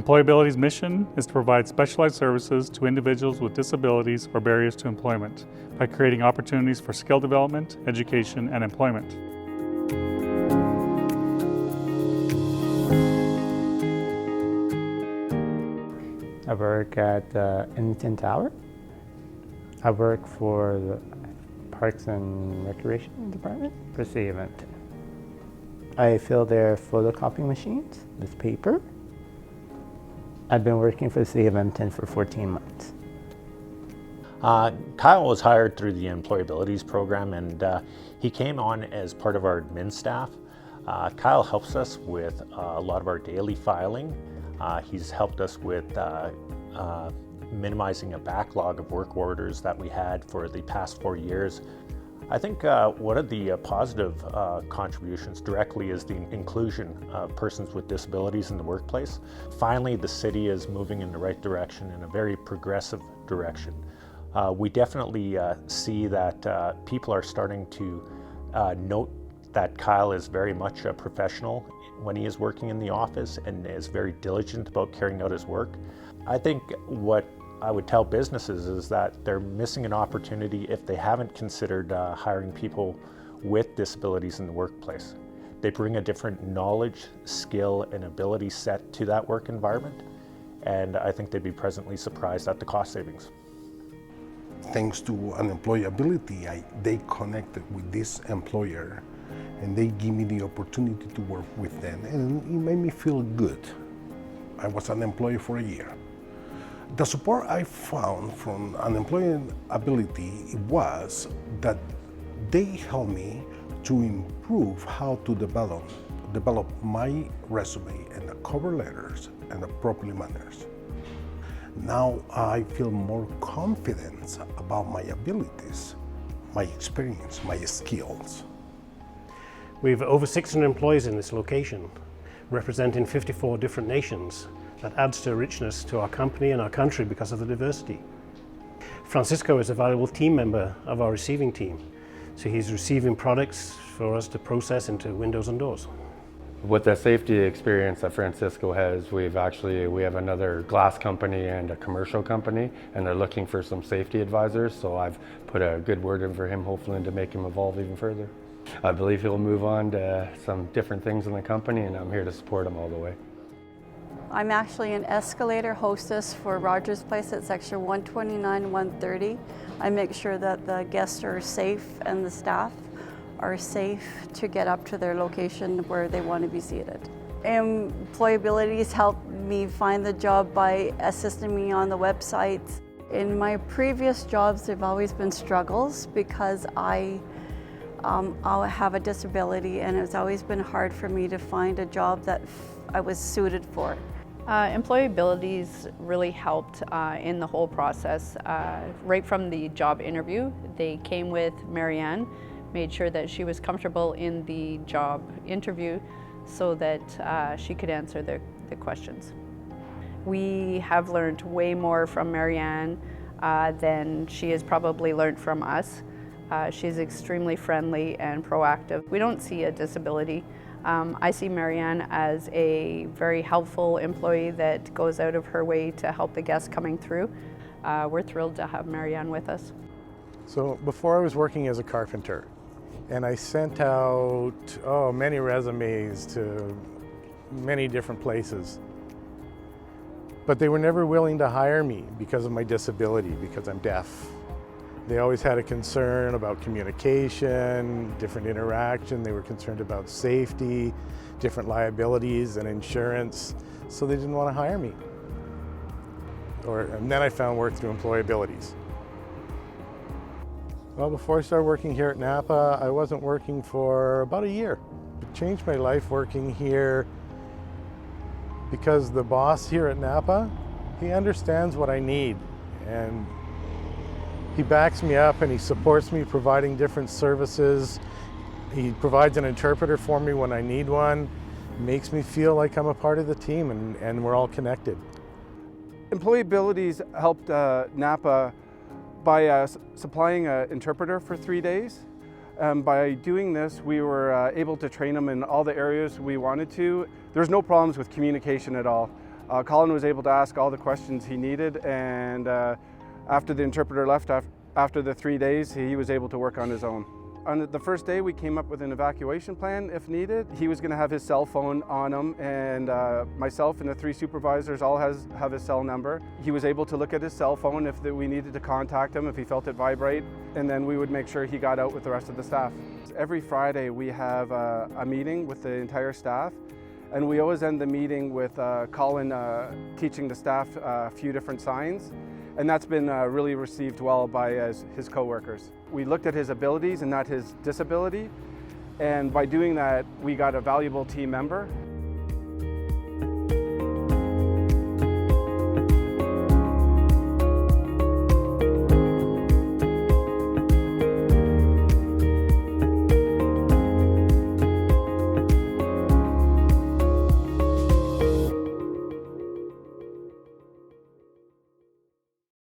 EmployAbilities' mission is to provide specialized services to individuals with disabilities or barriers to employment by creating opportunities for skill development, education, and employment. I work at Innington Tower. I work for the Parks and Recreation Department for the event. I fill their photocopy machines with paper. I've been working for the event for 14 months. Kyle was hired through the EmployAbilities program, and he came on as part of our admin staff. Kyle helps us with a lot of our daily filing. He's helped us with minimizing a backlog of work orders that we had for the past 4 years. I think one of the positive contributions directly is the inclusion of persons with disabilities in the workplace. Finally, the city is moving in the right direction, in a very progressive direction. We definitely see that people are starting to note that Kyle is very much a professional when he is working in the office and is very diligent about carrying out his work. I think what I would tell businesses is that they're missing an opportunity if they haven't considered hiring people with disabilities in the workplace. They bring a different knowledge, skill, and ability set to that work environment, and I think they'd be pleasantly surprised at the cost savings. Thanks to EmployAbility, they connected with this employer and they give me the opportunity to work with them, and it made me feel good. I was an employee for a year. The support I found from EmployAbility was that they helped me to improve how to develop my resume and the cover letters and the properly manners. Now I feel more confident about my abilities, my experience, my skills. We have over 600 employees in this location, representing 54 different nations. That adds to richness to our company and our country because of the diversity. Francisco is a valuable team member of our receiving team, so he's receiving products for us to process into windows and doors. With the safety experience that Francisco has, we have another glass company and a commercial company, and they're looking for some safety advisors, so I've put a good word in for him, hopefully to make him evolve even further. I believe he'll move on to some different things in the company, and I'm here to support him all the way. I'm actually an escalator hostess for Rogers Place at section 129 and 130. I make sure that the guests are safe and the staff are safe to get up to their location where they want to be seated. EmployAbilities helped me find the job by assisting me on the website. In my previous jobs, there have always been struggles because I have a disability, and it's always been hard for me to find a job that I was suited for. EmployAbilities really helped in the whole process. Right from the job interview, they came with Marianne, made sure that she was comfortable in the job interview so that she could answer the questions. We have learned way more from Marianne than she has probably learned from us. She's extremely friendly and proactive. We don't see a disability. I see Marianne as a very helpful employee that goes out of her way to help the guests coming through. We're thrilled to have Marianne with us. So before I was working as a carpenter, and I sent out many resumes to many different places. But they were never willing to hire me because of my disability, because I'm deaf. They always had a concern about communication, different interaction. They were concerned about safety, different liabilities and insurance, so they didn't want to hire me. And then I found work through EmployAbilities. Well, before I started working here at Napa, I wasn't working for about a year. It changed my life working here because the boss here at Napa, he understands what I need, and he backs me up and he supports me providing different services. He provides an interpreter for me when I need one, makes me feel like I'm a part of the team and we're all connected. EmployAbilities helped Napa by supplying an interpreter for 3 days. By doing this, we were able to train them in all the areas we wanted to. There's no problems with communication at all. Colin was able to ask all the questions he needed, and after the interpreter left after the 3 days, he was able to work on his own. On the first day, we came up with an evacuation plan if needed. He was going to have his cell phone on him, and myself and the 3 supervisors all have his cell number. He was able to look at his cell phone if we needed to contact him, if he felt it vibrate, and then we would make sure he got out with the rest of the staff. Every Friday, we have a meeting with the entire staff, and we always end the meeting with Colin teaching the staff a few different signs. And that's been really received well by his coworkers. We looked at his abilities and not his disability, and by doing that, we got a valuable team member.